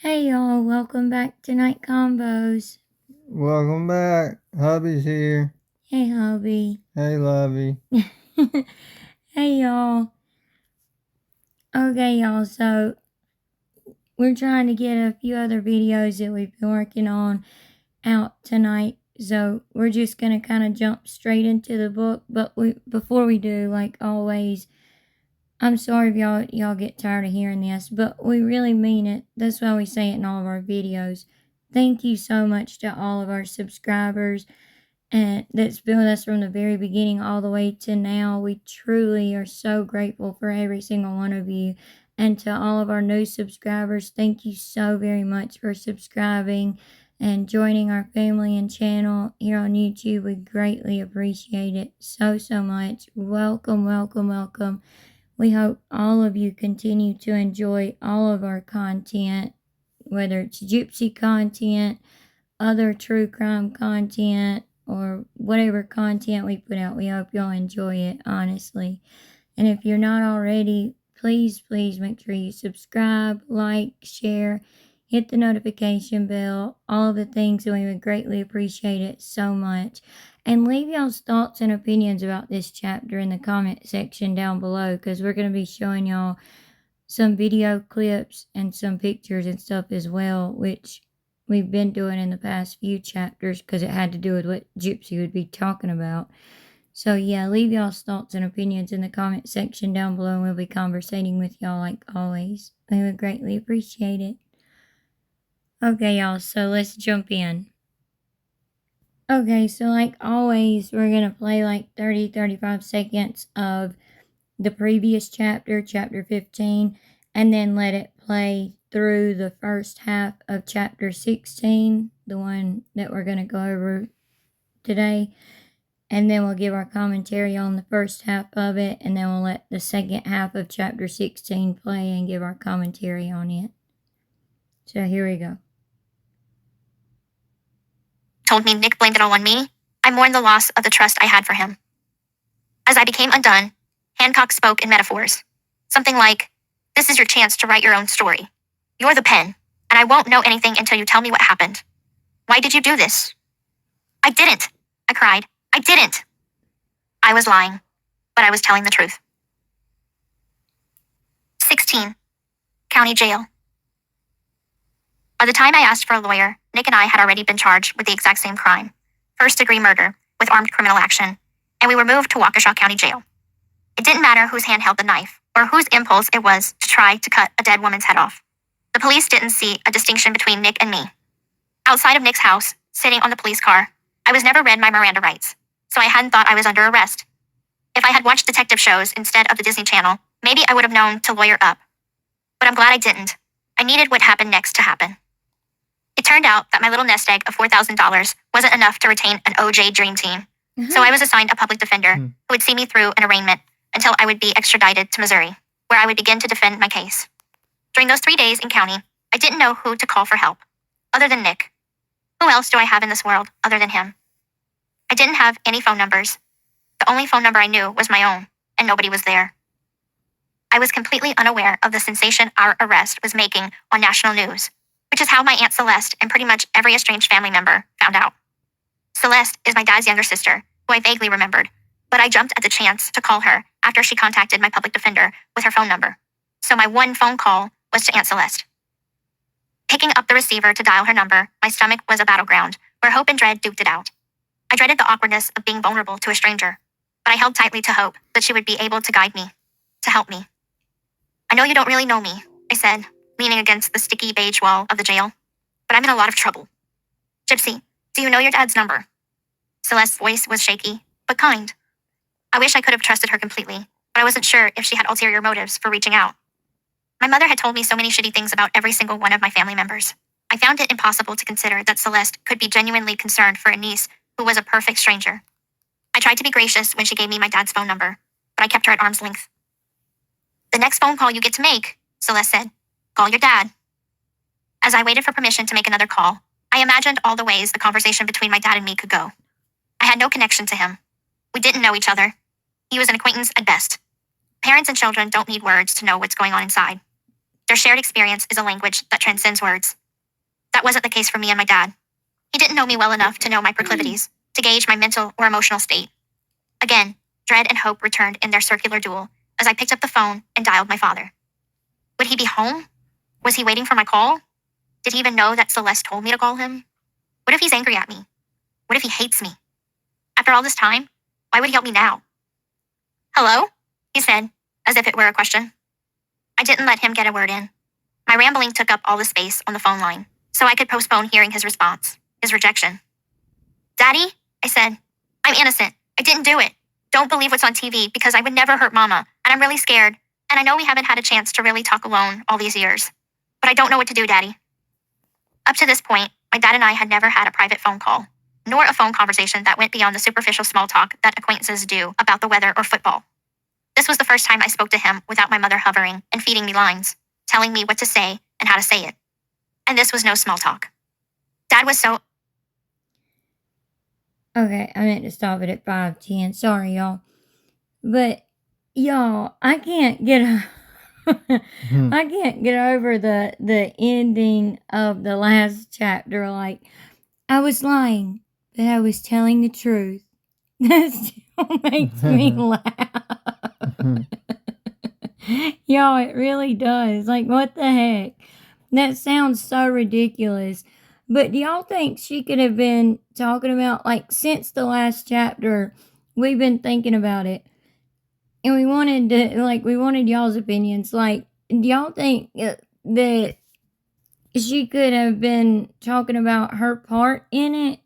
Hey y'all, welcome back to Night Combos. Welcome back. Hubby's here. Hey hubby. Hey, Lovey. Hey y'all. Okay y'all, so we're trying to get a few other videos that we've been working on out tonight. So we're just gonna kind of jump straight into the book. But before we do, like always, I'm sorry if y'all get tired of hearing this, but we really mean it. That's why we say it in all of our videos. Thank you so much to all of our subscribers and that's been with us from the very beginning all the way to now. We truly are so grateful for every single one of you. And to all of our new subscribers, thank you so very much for subscribing and joining our family and channel here on YouTube. We greatly appreciate it so much. Welcome, welcome, welcome. We hope all of you continue to enjoy all of our content, whether it's Gypsy content, other true crime content, or whatever content we put out. We hope y'all enjoy it, honestly. And if you're not already, please make sure you subscribe, like, share, hit the notification bell, all of the things, and we would greatly appreciate it so much. And leave y'all's thoughts and opinions about this chapter in the comment section down below, because we're going to be showing y'all some video clips and some pictures and stuff as well, which we've been doing in the past few chapters because it had to do with what Gypsy would be talking about. So yeah, leave y'all's thoughts and opinions in the comment section down below, and we'll be conversating with y'all like always. We would greatly appreciate it. Okay, y'all, so let's jump in. Okay, so like always, we're gonna play like 30-35 seconds of the previous chapter, chapter 15, and then let it play through the first half of chapter 16, the one that we're going to go over today. And then we'll give our commentary on the first half of it, and then we'll let the second half of chapter 16 play and give our commentary on it. So here we go. Told me Nick blamed it all on me. I mourned the loss of the trust I had for him. As I became undone, Hancock spoke in metaphors. Something like, "This is your chance to write your own story. You're the pen, and I won't know anything until you tell me what happened. Why did you do this?" "I didn't," I cried. "I didn't." I was lying, but I was telling the truth. 16. County Jail. By the time I asked for a lawyer, Nick and I had already been charged with the exact same crime, first-degree murder with armed criminal action, and we were moved to Waukesha County Jail. It didn't matter whose hand held the knife or whose impulse it was to try to cut a dead woman's head off. The police didn't see a distinction between Nick and me. Outside of Nick's house, sitting on the police car, I was never read my Miranda rights, so I hadn't thought I was under arrest. If I had watched detective shows instead of the Disney Channel, maybe I would have known to lawyer up. But I'm glad I didn't. I needed what happened next to happen. It turned out that my little nest egg of $4,000 wasn't enough to retain an OJ dream team. So I was assigned a public defender who would see me through an arraignment until I would be extradited to Missouri, where I would begin to defend my case. During those 3 days in county, I didn't know who to call for help, other than Nick. Who else do I have in this world other than him? I didn't have any phone numbers. The only phone number I knew was my own, and nobody was there. I was completely unaware of the sensation our arrest was making on national news, which is how my Aunt Celeste and pretty much every estranged family member found out. Celeste is my dad's younger sister, who I vaguely remembered, but I jumped at the chance to call her after she contacted my public defender with her phone number. So my one phone call was to Aunt Celeste. Picking up the receiver to dial her number, my stomach was a battleground where hope and dread duked it out. I dreaded the awkwardness of being vulnerable to a stranger, but I held tightly to hope that she would be able to guide me, to help me. "I know you don't really know me," I said, leaning against the sticky beige wall of the jail, "but I'm in a lot of trouble. Gypsy, do you know your dad's number?" Celeste's voice was shaky, but kind. I wish I could have trusted her completely, but I wasn't sure if she had ulterior motives for reaching out. My mother had told me so many shitty things about every single one of my family members. I found it impossible to consider that Celeste could be genuinely concerned for a niece who was a perfect stranger. I tried to be gracious when she gave me my dad's phone number, but I kept her at arm's length. "The next phone call you get to make," Celeste said, "call your dad." As I waited for permission to make another call, I imagined all the ways the conversation between my dad and me could go. I had no connection to him. We didn't know each other. He was an acquaintance at best. Parents and children don't need words to know what's going on inside. Their shared experience is a language that transcends words. That wasn't the case for me and my dad. He didn't know me well enough to know my proclivities, to gauge my mental or emotional state. Again, dread and hope returned in their circular duel as I picked up the phone and dialed my father. Would he be home? Was he waiting for my call? Did he even know that Celeste told me to call him? What if he's angry at me? What if he hates me? After all this time, why would he help me now? Hello? He said, as if it were a question. I didn't let him get a word in. My rambling took up all the space on the phone line, so I could postpone hearing his response, his rejection. Daddy, I said, I'm innocent. I didn't do it. Don't believe what's on TV because I would never hurt Mama, and I'm really scared, and I know we haven't had a chance to really talk alone all these years. But I don't know what to do, Daddy. Up to this point, my dad and I had never had a private phone call, nor a phone conversation that went beyond the superficial small talk that acquaintances do about the weather or football. This was the first time I spoke to him without my mother hovering and feeding me lines, telling me what to say and how to say it. And this was no small talk. Dad was so... Okay, I meant to stop it at 5:10. Sorry, y'all. But, y'all, I can't get I can't get over the ending of the last chapter. Like, I was lying, but I was telling the truth. That still makes me laugh. Y'all, it really does. Like, what the heck? That sounds so ridiculous. But do y'all think she could have been talking about, like, since the last chapter, we've been thinking about it. And we wanted y'all's opinions. Like, do y'all think that she could have been talking about her part in it?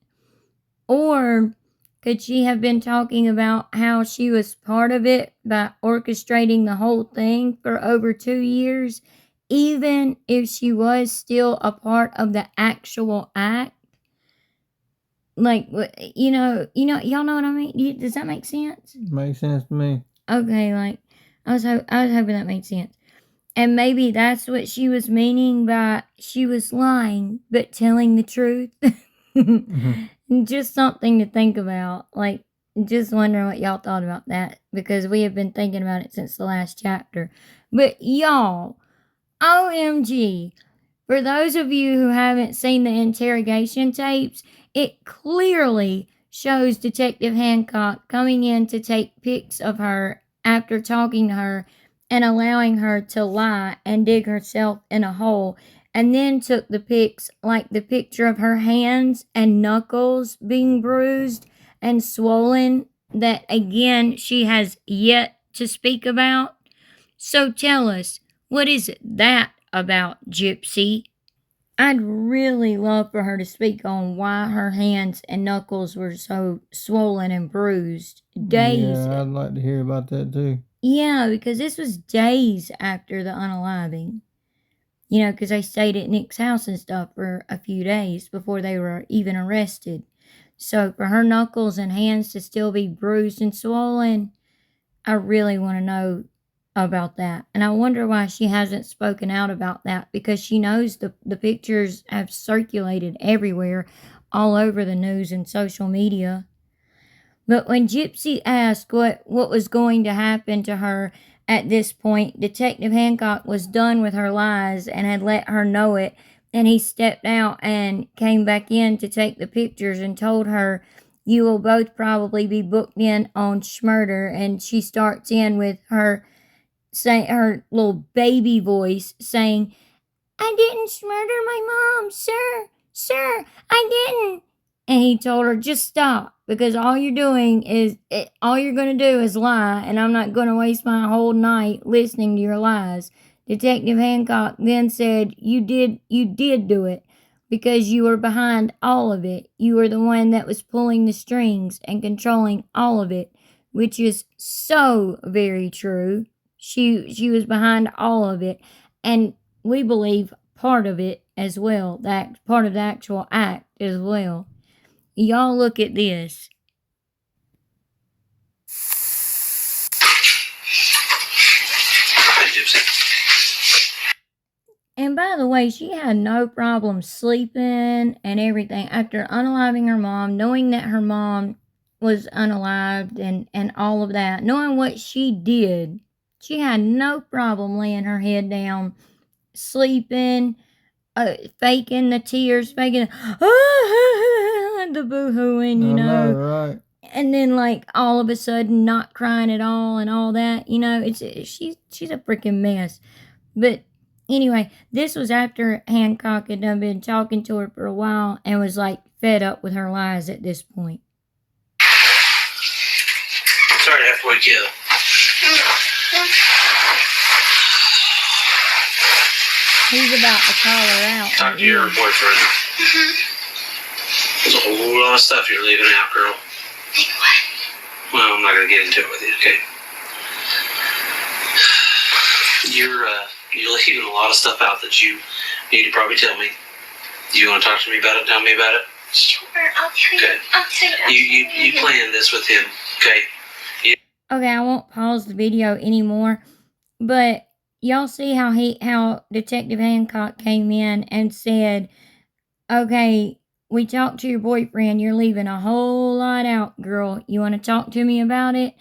Or could she have been talking about how she was part of it by orchestrating the whole thing for over 2 years, even if she was still a part of the actual act? Like, y'all know what I mean? Does that make sense? Makes sense to me. Okay, like, I was hoping that made sense. And maybe that's what she was meaning by she was lying, but telling the truth. Just something to think about. Like, just wondering what y'all thought about that, because we have been thinking about it since the last chapter. But y'all, OMG, for those of you who haven't seen the interrogation tapes, it clearly shows Detective Hancock coming in to take pics of her after talking to her and allowing her to lie and dig herself in a hole, and then took the pics, like the picture of her hands and knuckles being bruised and swollen, that again she has yet to speak about. So tell us, what is that about, Gypsy? I'd really love for her to speak on why her hands and knuckles were so swollen and bruised. Days. Yeah, I'd like to hear about that too. Yeah, because this was days after the unaliving. Because they stayed at Nick's house and stuff for a few days before they were even arrested. So for her knuckles and hands to still be bruised and swollen, I really want to know about that. And I wonder why she hasn't spoken out about that, because she knows the pictures have circulated everywhere, all over the news and social media. But when Gypsy asked what was going to happen to her at this point, Detective Hancock was done with her lies and had let her know it, and he stepped out and came back in to take the pictures and told her, "You will both probably be booked in on schmurder." And she starts in with her little baby voice saying, "I didn't murder my mom, sir. Sir, I didn't." And he told her, "Just stop, because all you're going to do is lie, and I'm not going to waste my whole night listening to your lies." Detective Hancock then said, You did do it, because you were behind all of it. You were the one that was pulling the strings and controlling all of it," which is so very true. She was behind all of it, and we believe part of it as well, that part of the actual act as well. Y'all look at this. And by the way, she had no problem sleeping and everything after unaliving her mom, knowing that her mom was unalived and all of that, knowing what she did. She had no problem laying her head down sleeping, faking the tears, faking the boo-hooing, you know. Right. And then, like, all of a sudden not crying at all and all that, you know. She's a freaking mess. But anyway, this was after Hancock had done been talking to her for a while and was, like, fed up with her lies at this point. Sorry to have to wake you up. He's about to call her out. Talk to your boyfriend. There's a whole lot of stuff you're leaving out, girl. Like what? Well, I'm not going to get into it with you, okay? You're leaving a lot of stuff out that you need to probably tell me. You want to talk to me about it? Tell me about it? Sure, I'll tell you. Okay. I'll tell you. You planned this with him, okay? Okay, I won't pause the video anymore, but y'all see how Detective Hancock came in and said, okay, we talked to your boyfriend, you're leaving a whole lot out, girl. You want to talk to me about it?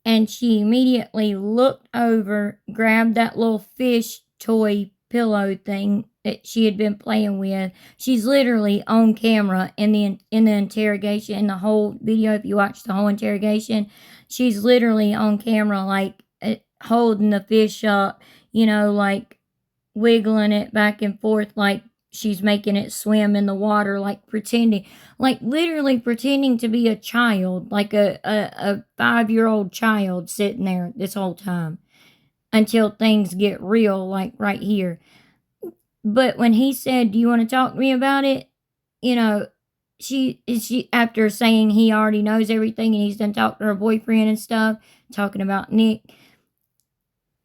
And she immediately looked over, grabbed that little fish toy pillow thing that she had been playing with. She's literally on camera in the interrogation, in the whole video. If you watch the whole interrogation, she's literally on camera, like holding the fish up, you know, like wiggling it back and forth, like she's making it swim in the water, like pretending, like literally pretending to be a child, like a 5-year-old child sitting there this whole time until things get real, like right here. But when he said, do you want to talk to me about it? You know, she after saying he already knows everything and he's done talked to her boyfriend and stuff, talking about Nick,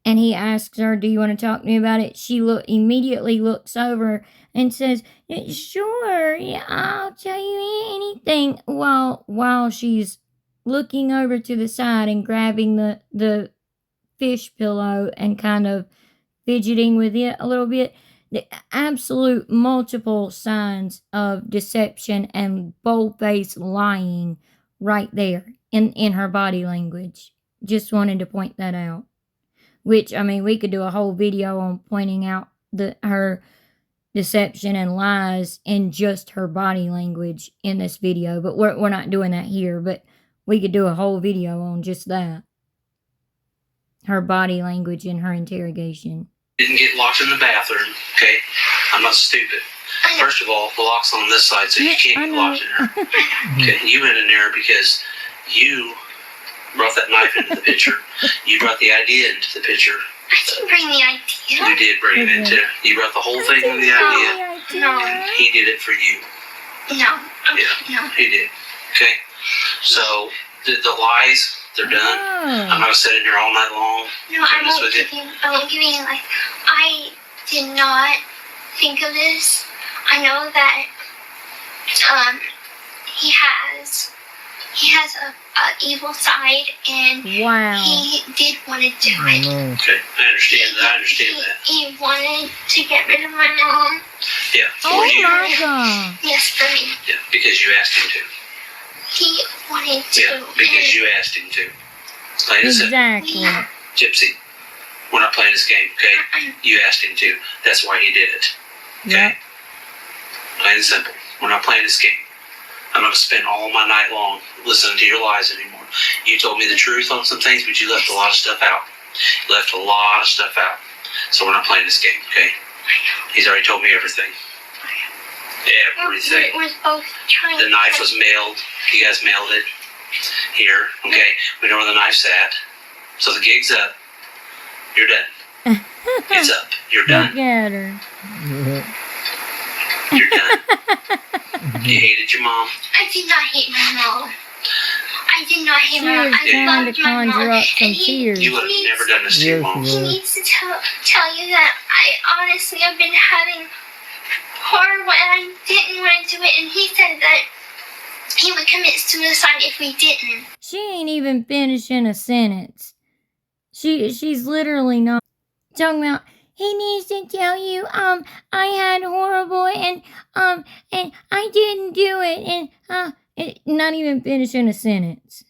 and he asks her, do you want to talk to me about it? She immediately looks over and says, sure, yeah, I'll tell you anything, while she's looking over to the side and grabbing the fish pillow and kind of fidgeting with it a little bit. The absolute multiple signs of deception and bold-faced lying right there in her body language. Just wanted to point that out. Which, I mean, we could do a whole video on pointing out her deception and lies in just her body language in this video. But we're not doing that here. But we could do a whole video on just that. Her body language in her interrogation. Didn't get locked in the bathroom, okay? I'm not stupid. First of all, the lock's on this side, so you can't get locked in there. Okay, you went in there because you brought that knife into the picture. You brought the idea into the picture. I didn't bring the idea. You did bring it into. You brought the whole thing into the idea. No. And he did it for you. No. Yeah, No. he did. Okay? So, the lies, they're done. I'm not going to sit in here all night long. No, I won't give you like, I did not think of this. I know that he has a evil side, and wow, he did want to do it. Okay, I understand that. He wanted to get rid of my mom. Yeah, for oh you. my god. Yes, for me. Yeah, because you asked him to. He wanted to. Yeah, because you asked him to. Plain and simple. Exactly. Gypsy, we're not playing this game, okay? You asked him to. That's why he did it. Okay? Yep. Plain and simple. We're not playing this game. I'm not going to spend all my night long listening to your lies anymore. You told me the truth on some things, but you left a lot of stuff out. You left a lot of stuff out. So we're not playing this game, okay? He's already told me everything. Everything. We're both trying. The knife was mailed. You guys mailed it here, okay? We know where the knife's at. So the gig's up. You're done. It's up. You're done. Look at her. You're done. You hated your mom. I did not hate my mom. I did not hate She my mom. was I trying to loved my mom. conjure up some And tears. You would have never done this to your mom. He needs to tell you that I honestly have been having horrible, and I didn't want to do it, and he said that he would commit suicide if we didn't. She ain't even finishing a sentence. She's literally not talking about, he needs to tell you, I had horrible, and I didn't do it, and, not even finishing a sentence.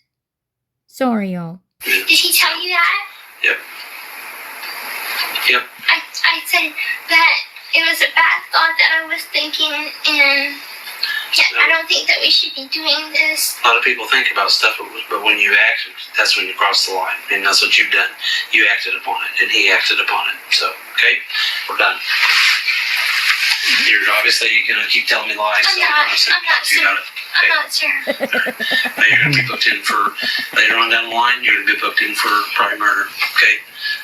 Sorry, y'all. Did he tell you that? Yep. Yep. I said that it was a bad thought that I was thinking, and I don't think that we should be doing this. A lot of people think about stuff, but when you act, that's when you cross the line. And that's what you've done. You acted upon it, and he acted upon it. So, okay, we're done. You're obviously going to keep telling me lies. I'm not sure. I'm not sure. Now you're going to be booked in for, later on down the line, you're going to be booked in for probably murder, okay?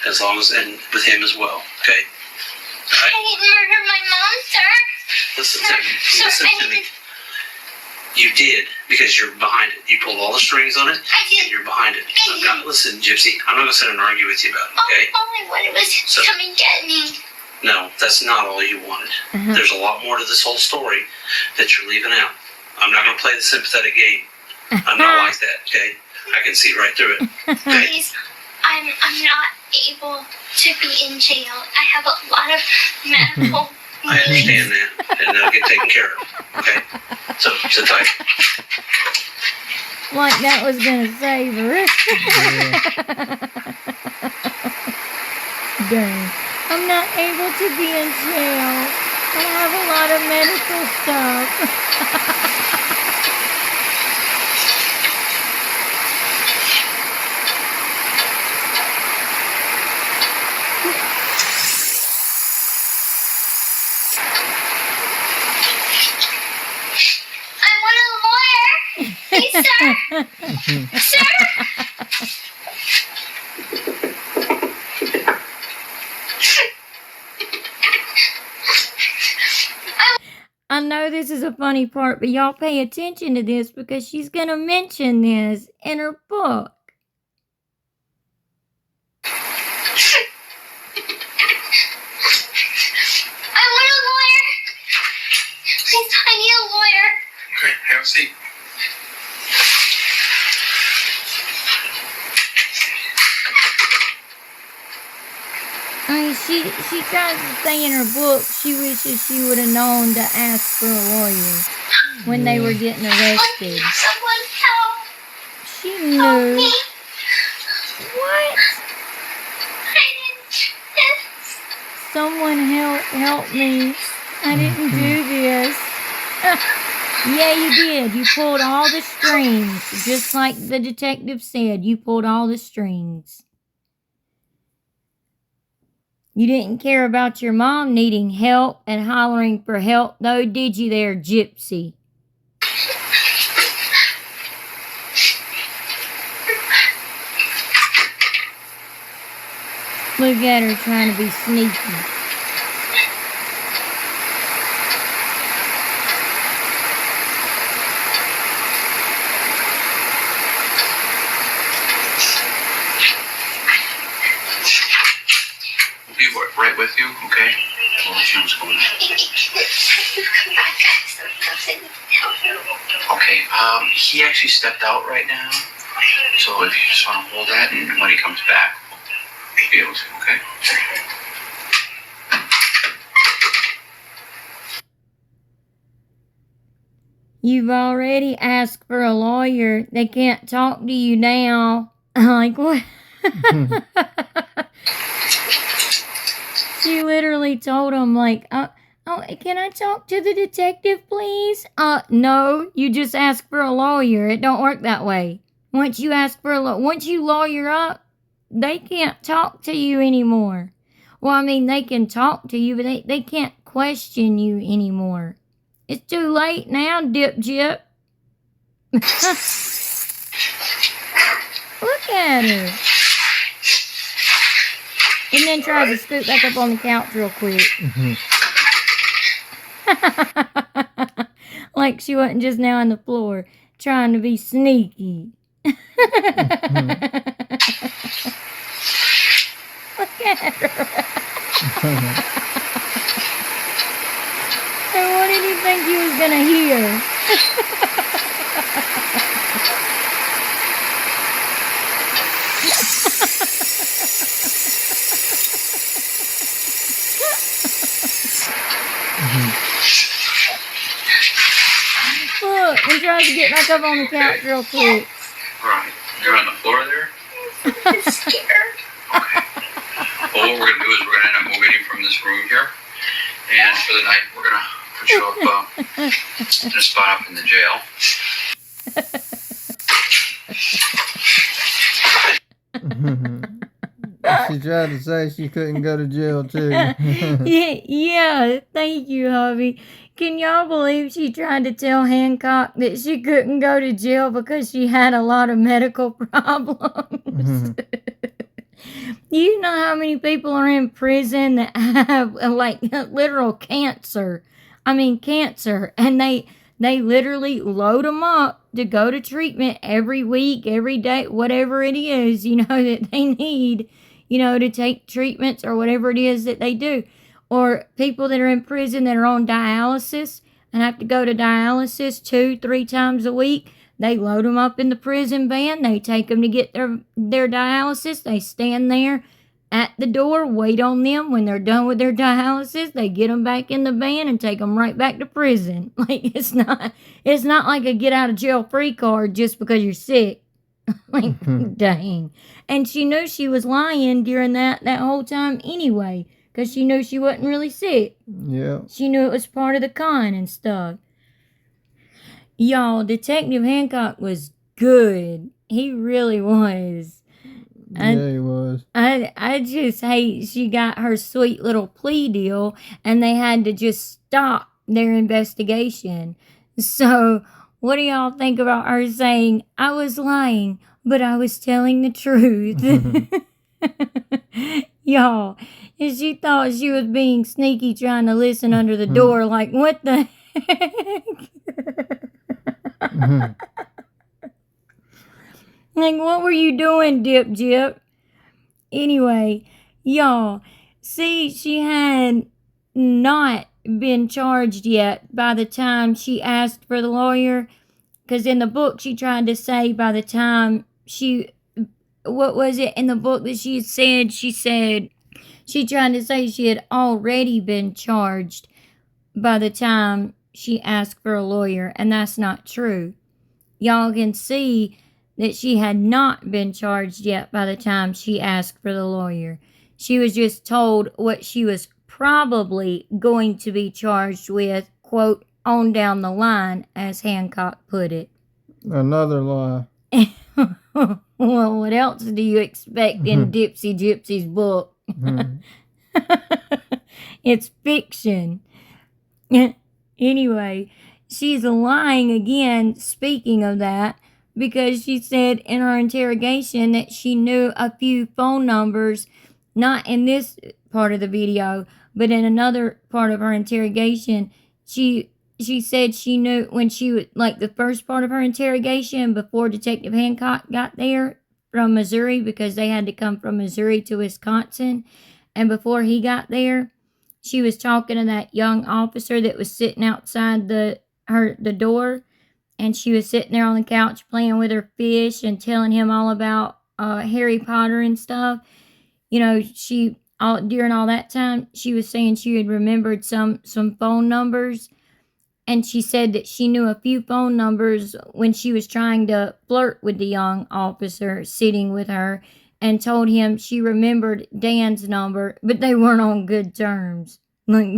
As long as, and with him as well, okay? All right? I didn't murder my mom, sir. Listen to me. Listen to me. You did, because you're behind it. You pulled all the strings on it, and you're behind it. Listen, Gypsy, I'm not going to sit and argue with you about it, okay? All I wanted was him to come and get me. No, that's not all you wanted. There's a lot more to this whole story that you're leaving out. I'm not going to play the sympathetic game. I'm not like that, okay? I can see right through it. Okay? Please, I'm not able to be in jail. I have a lot of medical I understand that, and that'll get taken care of, okay? So, sit tight. Like that was gonna save her. Dang. I'm not able to be in jail. I have a lot of medical stuff. I want a lawyer. Please, sir. Sir. I know this is a funny part, but y'all pay attention to this because she's gonna mention this in her book. I want a lawyer. Please, I need a lawyer. Okay, have a seat. I mean, she tries to say in her book she wishes she would have known to ask for a lawyer when they were getting arrested. Someone help. She Help knew. me. What? I didn't. Someone help me. I didn't do this. Yeah, you did. You pulled all the strings. Just like the detective said, you pulled all the strings. You didn't care about your mom needing help and hollering for help, though, did you there, Gypsy? Look at her trying to be sneaky. We'll be right with you, okay? We'll let you know what's going on. Come back, guys. Okay, he actually stepped out right now. So if you just want to hold that, and when he comes back, we'll be able to, okay? You've already asked for a lawyer. They can't talk to you now. Like, what? She literally told him, like, oh, can I talk to the detective, please? No, you just ask for a lawyer. It don't work that way. Once you ask for once you lawyer up, they can't talk to you anymore. Well, I mean, they can talk to you, but they can't question you anymore. It's too late now, Dip Jip. Look at her. And then tries to scoot back up on the couch real quick. Like she wasn't just now on the floor trying to be sneaky. Look at her. And what did you think you was gonna hear? Look, and tries to get back up on the couch real quick. Right. You're on the floor there? I'm scared. Okay. Well, what we're going to do is we're going to end up moving you from this room here. And for the night, we're going to put you up in a spot up in the jail. She tried to say she couldn't go to jail too. Yeah, thank you, hubby. Can y'all believe she tried to tell Hancock that she couldn't go to jail because she had a lot of medical problems? You know how many people are in prison that have like literal cancer? I mean cancer, and they literally load them up to go to treatment every week, every day, whatever it is, you know, that they need, you know, to take treatments or whatever it is that they do. Or people that are in prison that are on dialysis and have to go to dialysis 2-3 times a week. They load them up in the prison van. They take them to get their dialysis. They stand there at the door, wait on them. When they're done with their dialysis, they get them back in the van and take them right back to prison. Like it's not like a get out of jail free card just because you're sick. Like dang. And she knew she was lying during that whole time anyway, because she knew she wasn't really sick. Yeah. She knew it was part of the con and stuff. Y'all, Detective Hancock was good. He really was. Yeah, he was. I just hate she got her sweet little plea deal and they had to just stop their investigation. So, what do y'all think about her saying, I was lying, but I was telling the truth? Y'all, she thought she was being sneaky trying to listen under the door, like, what the heck? Like, what were you doing, Dip Jip? Anyway, y'all, see, she had not been charged yet by the time she asked for the lawyer. Because in the book, she tried to say by the time what was it in the book that she said? She said she tried to say she had already been charged by the time she asked for a lawyer, and that's not true. Y'all can see that she had not been charged yet by the time she asked for the lawyer. She was just told what she was probably going to be charged with, quote, on down the line, as Hancock put it. Another lie. Well, what else do you expect in Gypsy's book? It's fiction. Anyway, she's lying again, speaking of that, because she said in her interrogation that she knew a few phone numbers, not in this part of the video, but in another part of her interrogation. She said she knew when she was, like, the first part of her interrogation before Detective Hancock got there from Missouri, because they had to come from Missouri to Wisconsin, and before he got there, she was talking to that young officer that was sitting outside the door, and she was sitting there on the couch playing with her fish and telling him all about Harry Potter and stuff. You know, during all that time, she was saying she had remembered some phone numbers, and she said that she knew a few phone numbers when she was trying to flirt with the young officer sitting with her, and told him she remembered Dan's number, but they weren't on good terms. Like,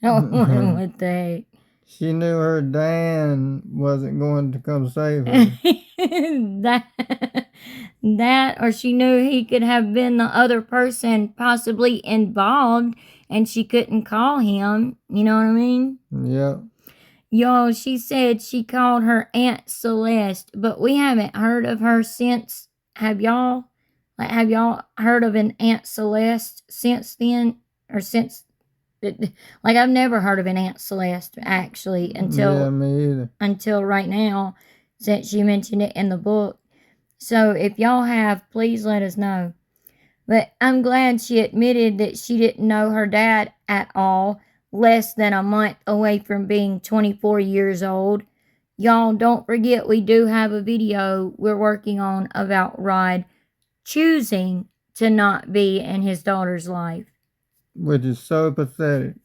what the heck? She knew her Dan wasn't going to come save her. that, or she knew he could have been the other person possibly involved, and she couldn't call him. You know what I mean? Yep. Y'all, she said she called her Aunt Celeste, but we haven't heard of her since. Have y'all? Like, have y'all heard of an Aunt Celeste since then? Or since, like, I've never heard of an Aunt Celeste, actually, Yeah, me either. until right now, since she mentioned it in the book. So if y'all have, please let us know. But I'm glad she admitted that she didn't know her dad at all, less than a month away from being 24 years old. Y'all, don't forget we do have a video we're working on about Rod choosing to not be in his daughter's life. Which is so pathetic.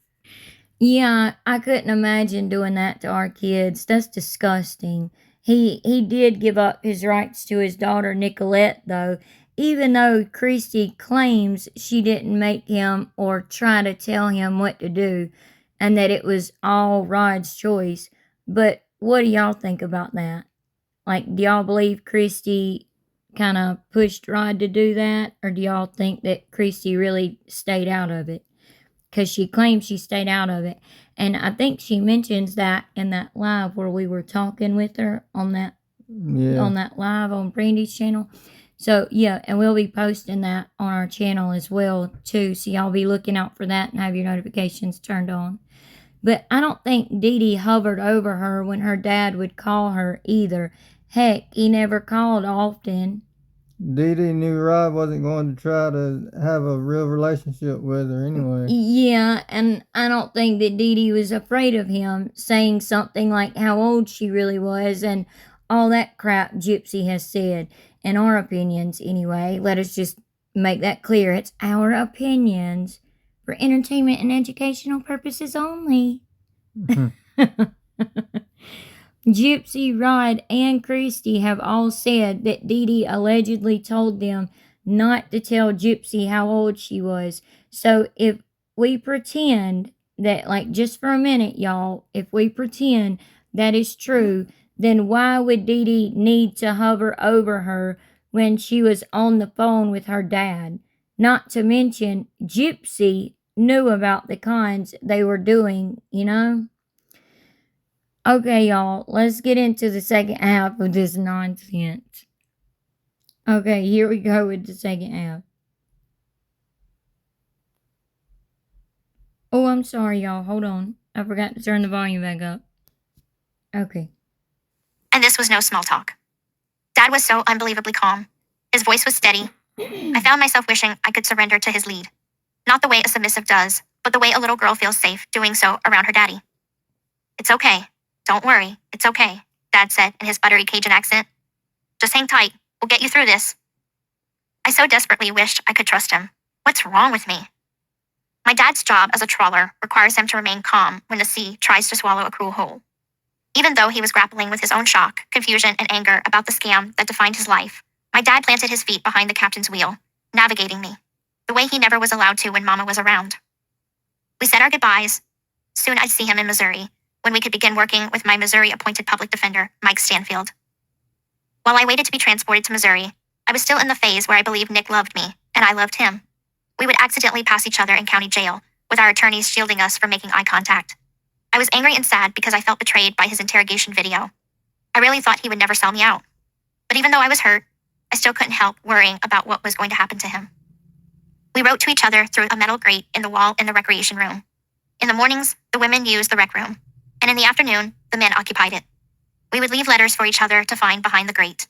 Yeah, I couldn't imagine doing that to our kids. That's disgusting. He did give up his rights to his daughter Nicolette, though, even though Christy claims she didn't make him or try to tell him what to do and that it was all Rod's choice. But what do y'all think about that? Like, do y'all believe Christy kind of pushed Rod to do that? Or do y'all think that Christy really stayed out of it? Because she claims she stayed out of it. And I think she mentions that in that live where we were talking with her on that live on Brandy's channel. So yeah, and we'll be posting that on our channel as well too. So y'all be looking out for that and have your notifications turned on. But I don't think Dee Dee hovered over her when her dad would call her either. Heck, he never called often. Dee Dee knew Rod wasn't going to try to have a real relationship with her anyway. Yeah, and I don't think that Dee Dee was afraid of him saying something like how old she really was and all that crap Gypsy has said. In our opinions, anyway. Let us just make that clear. It's our opinions for entertainment and educational purposes only. Gypsy, Rod, and Christy have all said that Dee Dee allegedly told them not to tell Gypsy how old she was. So if we pretend that, like, just for a minute, y'all, if we pretend that is true, then why would Dee Dee need to hover over her when she was on the phone with her dad? Not to mention, Gypsy knew about the cons they were doing, you know? Okay, y'all, let's get into the second half of this nonsense. Okay, here we go with the second half. Oh, I'm sorry, y'all. Hold on. I forgot to turn the volume back up. Okay. And this was no small talk. Dad was so unbelievably calm. His voice was steady. I found myself wishing I could surrender to his lead. Not the way a submissive does, but the way a little girl feels safe doing so around her daddy. It's okay. Don't worry. It's okay, Dad said in his buttery Cajun accent. Just hang tight. We'll get you through this. I so desperately wished I could trust him. What's wrong with me? My dad's job as a trawler requires him to remain calm when the sea tries to swallow a cruel whole. Even though he was grappling with his own shock, confusion, and anger about the scam that defined his life, my dad planted his feet behind the captain's wheel, navigating me, the way he never was allowed to when Mama was around. We said our goodbyes. Soon I'd see him in Missouri, when we could begin working with my Missouri-appointed public defender, Mike Stanfield. While I waited to be transported to Missouri, I was still in the phase where I believed Nick loved me, and I loved him. We would accidentally pass each other in county jail, with our attorneys shielding us from making eye contact. I was angry and sad because I felt betrayed by his interrogation video. I really thought he would never sell me out. But even though I was hurt, I still couldn't help worrying about what was going to happen to him. We wrote to each other through a metal grate in the wall in the recreation room. In the mornings, the women used the rec room, and in the afternoon, the men occupied it. We would leave letters for each other to find behind the grate.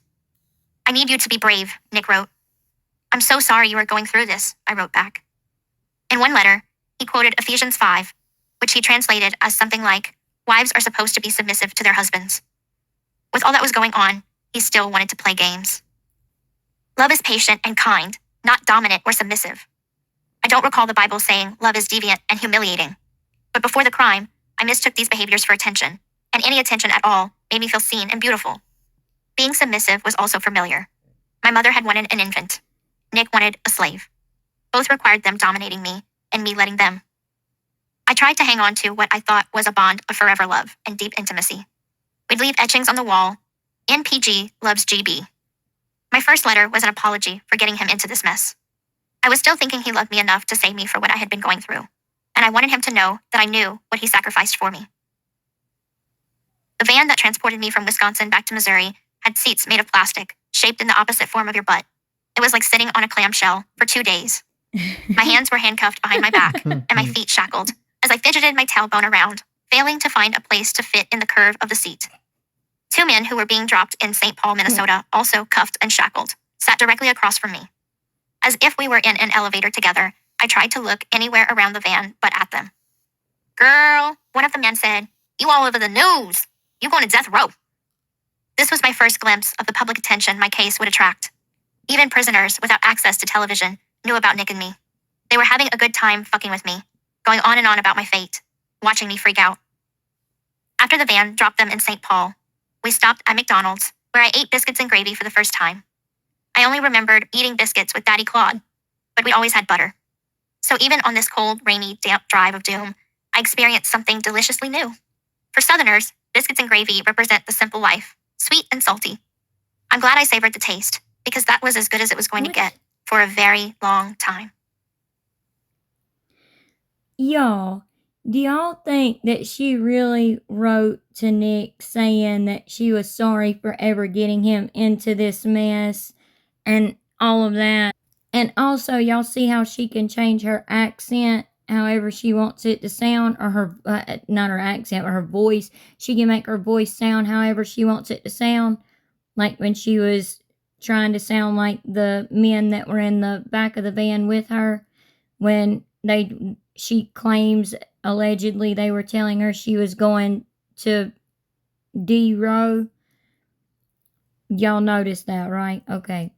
I need you to be brave, Nick wrote. I'm so sorry you are going through this, I wrote back. In one letter, he quoted Ephesians 5, which he translated as something like, wives are supposed to be submissive to their husbands. With all that was going on, he still wanted to play games. Love is patient and kind, not dominant or submissive. I don't recall the Bible saying love is deviant and humiliating. But before the crime, I mistook these behaviors for attention, and any attention at all made me feel seen and beautiful. Being submissive was also familiar. My mother had wanted an infant. Nick wanted a slave. Both required them dominating me, and me letting them. I tried to hang on to what I thought was a bond of forever love and deep intimacy. We'd leave etchings on the wall. NPG loves GB. My first letter was an apology for getting him into this mess. I was still thinking he loved me enough to save me for what I had been going through, and I wanted him to know that I knew what he sacrificed for me. The van that transported me from Wisconsin back to Missouri had seats made of plastic, shaped in the opposite form of your butt. It was like sitting on a clamshell for 2 days. My hands were handcuffed behind my back, and my feet shackled, as I fidgeted my tailbone around, failing to find a place to fit in the curve of the seat. 2 men who were being dropped in St. Paul, Minnesota, also cuffed and shackled, sat directly across from me. As if we were in an elevator together, I tried to look anywhere around the van but at them. Girl, one of the men said, you all over the news. You going to death row. This was my first glimpse of the public attention my case would attract. Even prisoners without access to television knew about Nick and me. They were having a good time fucking with me, going on and on about my fate, watching me freak out. After the van dropped them in St. Paul, we stopped at McDonald's, where I ate biscuits and gravy for the first time. I only remembered eating biscuits with Daddy Claude, but we always had butter. So even on this cold, rainy, damp drive of doom, I experienced something deliciously new. For Southerners, biscuits and gravy represent the simple life, sweet and salty. I'm glad I savored the taste, because that was as good as it was going to get for a very long time. Y'all, do y'all think that she really wrote to Nick saying that she was sorry for ever getting him into this mess and all of that? And also, y'all see how she can change her accent however she wants it to sound, or her, not her accent, but her voice. She can make her voice sound however she wants it to sound. Like when she was trying to sound like the men that were in the back of the van with her, when she claims allegedly they were telling her she was going to D row. Y'all noticed that, right? Okay.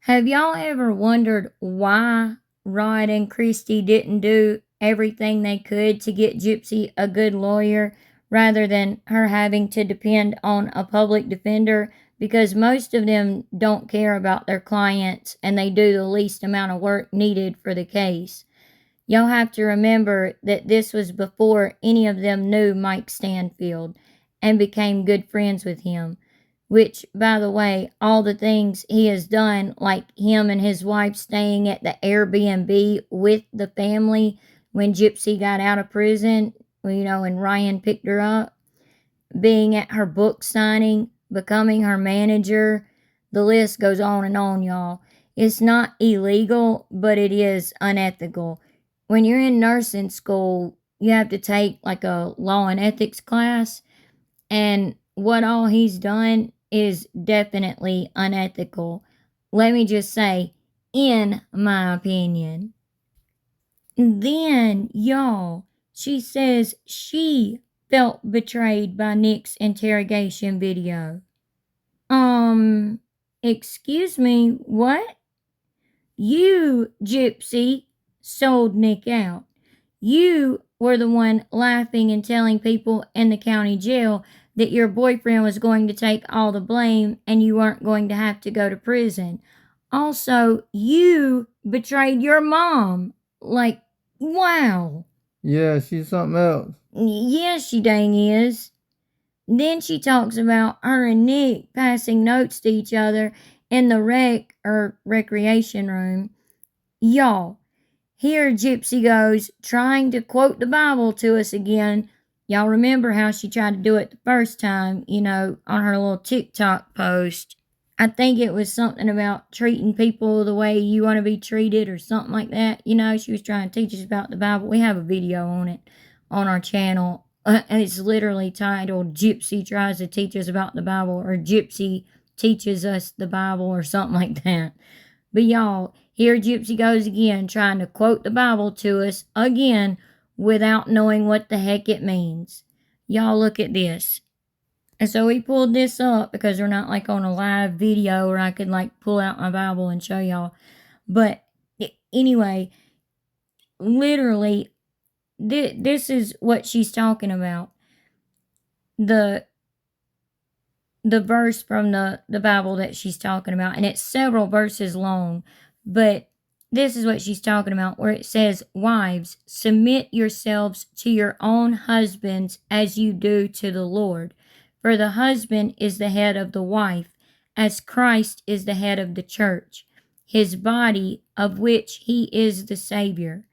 Have y'all ever wondered why Rod and Christy didn't do everything they could to get Gypsy a good lawyer rather than her having to depend on a public defender? Because most of them don't care about their clients and they do the least amount of work needed for the case. Y'all have to remember that this was before any of them knew Mike Stanfield and became good friends with him. Which, by the way, all the things he has done, like him and his wife staying at the Airbnb with the family when Gypsy got out of prison, and Ryan picked her up, being at her book signing, becoming her manager, the list goes on, y'all. It's not illegal, but it is unethical. When you're in nursing school, you have to take like a law and ethics class, and what all he's done is definitely unethical. Let me just say, in my opinion. Then, y'all, she says she felt betrayed by Nick's interrogation video. Excuse me, what? You, Gypsy, sold Nick out. You were the one laughing and telling people in the county jail that your boyfriend was going to take all the blame and you weren't going to have to go to prison. Also, you betrayed your mom. Like, wow. Yeah, she's something else. Yes, she dang is. Then she talks about her and Nick passing notes to each other in the recreation room. Y'all, here Gypsy goes, trying to quote the Bible to us again. Y'all remember how she tried to do it the first time, on her little TikTok post. I think it was something about treating people the way you want to be treated or something like that. She was trying to teach us about the Bible. We have a video on it on our channel. And it's literally titled Gypsy Tries to Teach Us About the Bible, or Gypsy Teaches Us the Bible, or something like that. But y'all, here Gypsy goes again, trying to quote the Bible to us again without knowing what the heck it means. Y'all look at this. And so we pulled this up because we're not like on a live video where I could like pull out my Bible and show y'all. But anyway, literally, this is what she's talking about. The verse from the Bible that she's talking about, and it's several verses long, but this is what she's talking about, where it says, "Wives, submit yourselves to your own husbands as you do to the Lord. For the husband is the head of the wife, as Christ is the head of the church, his body, of which he is the Savior.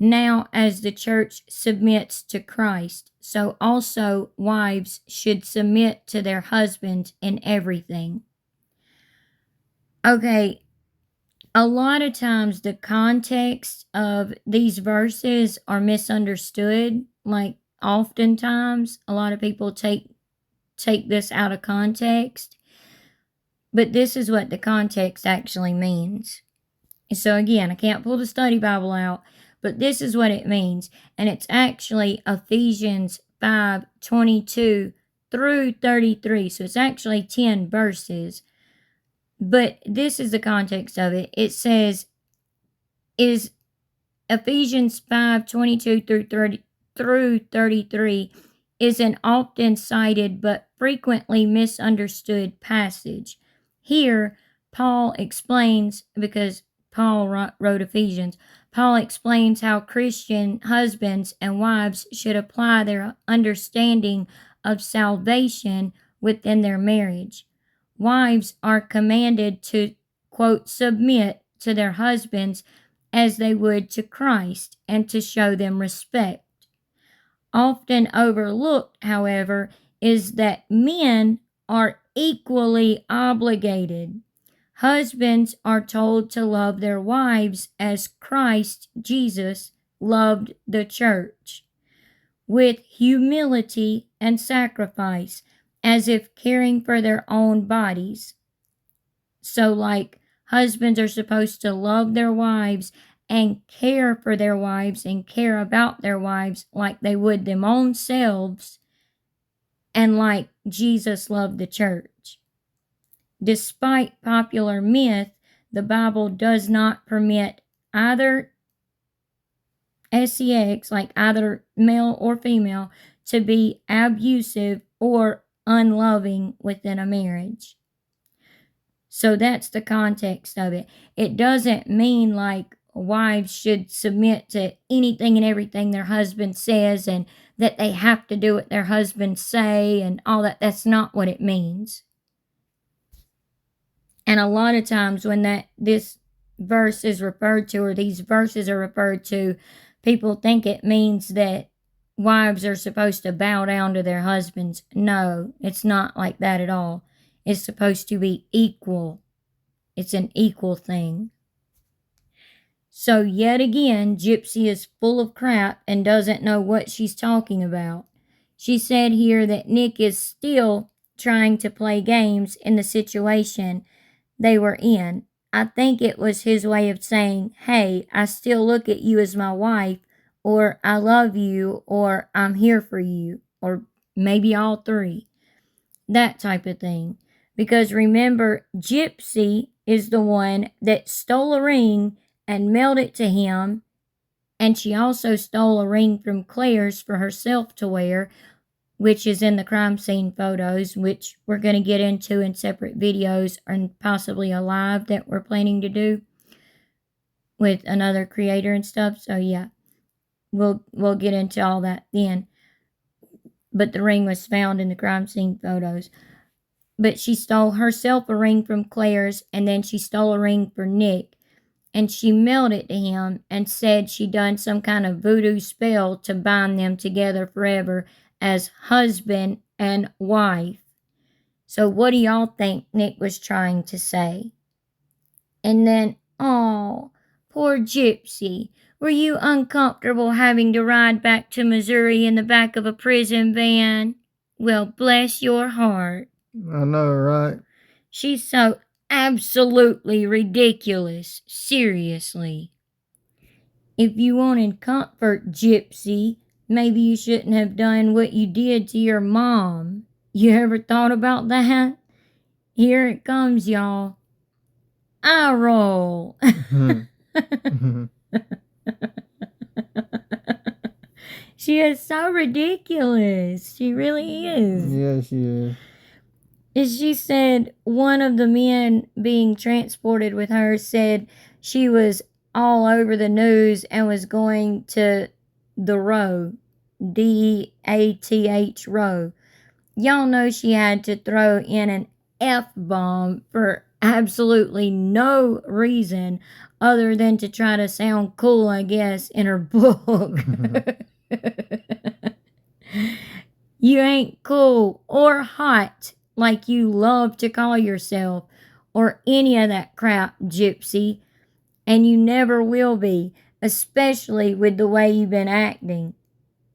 Now, as the church submits to Christ, so also wives should submit to their husbands in everything." Okay, a lot of times the context of these verses are misunderstood. Like, oftentimes, a lot of people take this out of context. But this is what the context actually means. So again, I can't pull the study Bible out, but this is what it means. And it's actually Ephesians 5:22 through 33. So it's actually 10 verses. But this is the context of it. It says, is Ephesians 5:22 through 33 is an often cited but frequently misunderstood passage. Here, Paul explains, because Paul wrote Ephesians, Paul explains how Christian husbands and wives should apply their understanding of salvation within their marriage. Wives are commanded to, quote, submit to their husbands as they would to Christ and to show them respect. Often overlooked, however, is that men are equally obligated. Husbands are told to love their wives as Christ Jesus loved the church, with humility and sacrifice, as if caring for their own bodies. So, like, husbands are supposed to love their wives and care for their wives and care about their wives like they would them own selves, and like Jesus loved the church. Despite popular myth, the Bible does not permit either sex, like either male or female, to be abusive or unloving within a marriage. So that's the context of it. It doesn't mean like wives should submit to anything and everything their husband says and that they have to do what their husbands say and all that. That's not what it means. And a lot of times when this verse is referred to, or these verses are referred to, people think it means that wives are supposed to bow down to their husbands. No, it's not like that at all. It's supposed to be equal. It's an equal thing. So yet again, Gypsy is full of crap and doesn't know what she's talking about. She said here that Nick is still trying to play games in the situation they were in. I think it was his way of saying, hey, I still look at you as my wife, or I love you, or I'm here for you, or maybe all three. That type of thing. Because remember, Gypsy is the one that stole a ring and mailed it to him, and she also stole a ring from Claire's for herself to wear, which is in the crime scene photos, which we're going to get into in separate videos and possibly a live that we're planning to do with another creator and stuff. So yeah, we'll get into all that then. But the ring was found in the crime scene photos. But she stole herself a ring from Claire's, and then she stole a ring for Nick. And she mailed it to him and said she done some kind of voodoo spell to bind them together forever as husband and wife. So what do y'all think Nick was trying to say? And then, oh, poor Gypsy. Were you uncomfortable having to ride back to Missouri in the back of a prison van? Well, bless your heart. I know, right? She's so absolutely ridiculous. Seriously. If you wanted comfort, Gypsy, maybe you shouldn't have done what you did to your mom. You ever thought about that? Here it comes, y'all. I roll. She is so ridiculous. She really is. Yeah, she is. And she said one of the men being transported with her said she was all over the news and was going to the row, DEATH row. Y'all know she had to throw in an F-bomb for absolutely no reason other than to try to sound cool, I guess, in her book. You ain't cool or hot like you love to call yourself, or any of that crap, Gypsy, and you never will be, especially with the way you've been acting.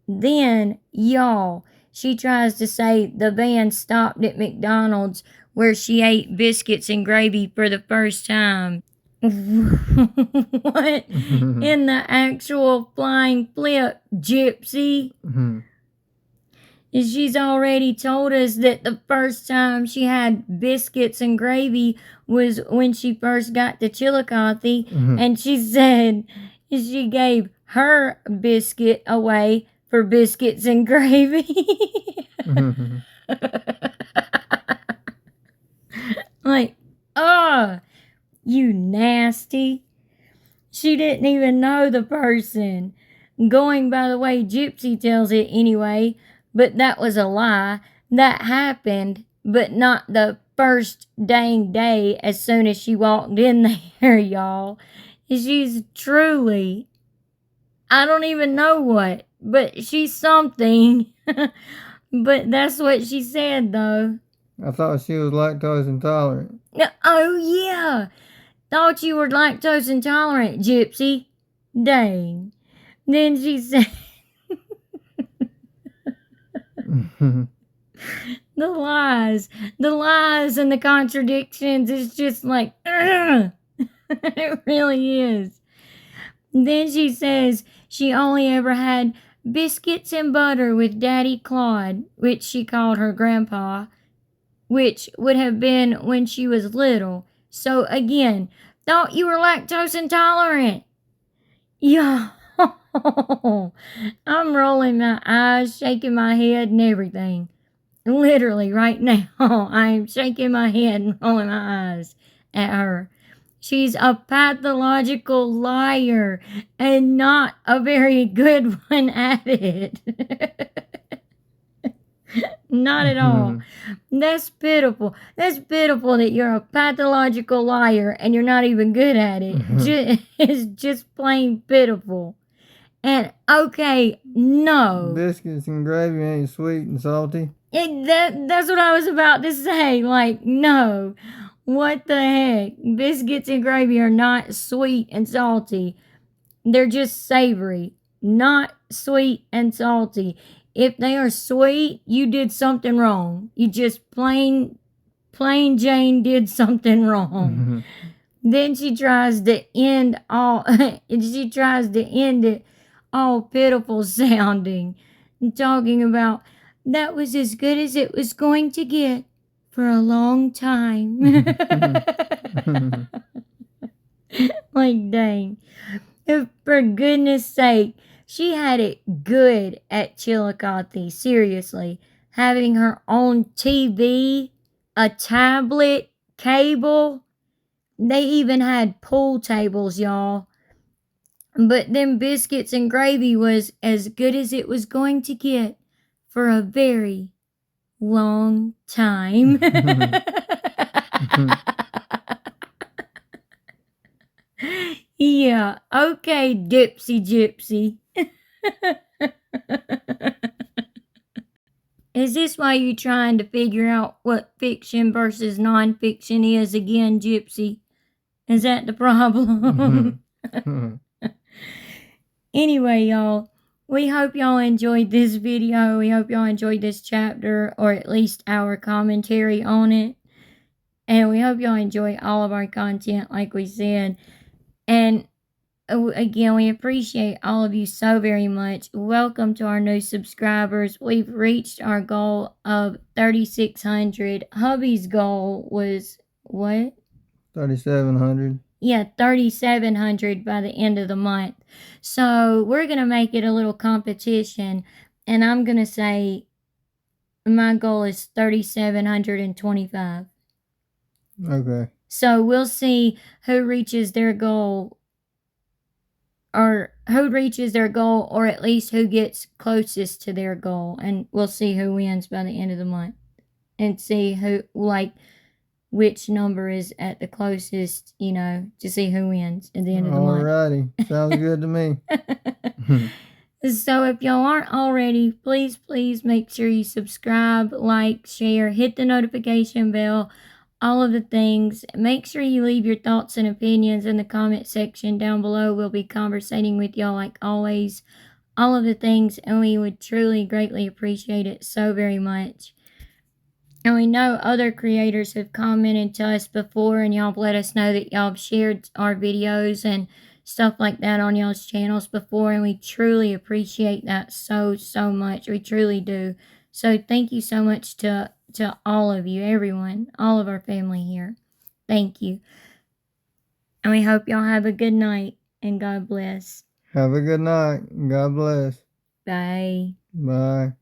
Then, y'all, she tries to say the van stopped at McDonald's where she ate biscuits and gravy for the first time. What in the actual flying flip, Gypsy? And she's already told us that the first time she had biscuits and gravy was when she first got to Chillicothe. And she said she gave her biscuit away for biscuits and gravy. Like, oh, you nasty. She didn't even know the person. Going by the way Gypsy tells it anyway, but that was a lie. That happened, but not the first dang day as soon as she walked in there, y'all. She's truly, I don't even know what, but she's something. But that's what she said, though. I thought she was lactose intolerant. Oh, yeah. Thought you were lactose intolerant, Gypsy. Dang. Then she said, the lies and the contradictions is just like, ugh. It really is. Then she says she only ever had biscuits and butter with Daddy Claude, which she called her grandpa, which would have been when she was little. So again, thought you were lactose intolerant. Yeah. I'm rolling my eyes, shaking my head and everything. Literally right now, I am shaking my head and rolling my eyes at her. She's a pathological liar and not a very good one at it. Not at all. That's pitiful. That's pitiful that you're a pathological liar and you're not even good at it. It's just plain pitiful. And okay, no. Biscuits and gravy ain't sweet and salty. That's what I was about to say. Like, no. What the heck? Biscuits and gravy are not sweet and salty. They're just savory, not sweet and salty. If they are sweet, you did something wrong. You just plain Jane did something wrong. Then she tries to end it all pitiful sounding and talking about that was as good as it was going to get for a long time. Like, dang. For goodness sake, she had it good at Chillicothe, seriously. Having her own TV, a tablet, cable. They even had pool tables, y'all. But them biscuits and gravy was as good as it was going to get for a very long time. Yeah, okay, Gypsy. Is this why you trying to figure out what fiction versus nonfiction is again, Gypsy? Is that the problem? Anyway, y'all, we hope y'all enjoyed this video. We hope y'all enjoyed this chapter, or at least our commentary on it. And we hope y'all enjoy all of our content, like we said. And again, we appreciate all of you so very much. Welcome to our new subscribers. We've reached our goal of 3,600. Hubby's goal was what? 3,700. Yeah, 3,700 by the end of the month. So we're going to make it a little competition. And I'm going to say my goal is 3,725. Okay. So we'll see who reaches their goal, or at least who gets closest to their goal. And we'll see who wins by the end of the month. And see who, like, which number is at the closest, to see who wins at the end of the month. Alrighty. Sounds good to me. So if y'all aren't already, please make sure you subscribe, like, share, hit the notification bell, all of the things. Make sure you leave your thoughts and opinions in the comment section down below. We'll be conversating with y'all like always. All of the things, and we would truly greatly appreciate it so very much. And we know other creators have commented to us before, and y'all have let us know that y'all have shared our videos and stuff like that on y'all's channels before, and we truly appreciate that so much. We truly do. So thank you so much to all of you, everyone, all of our family here. Thank you. And we hope y'all have a good night, and God bless. Have a good night. God bless. Bye. Bye.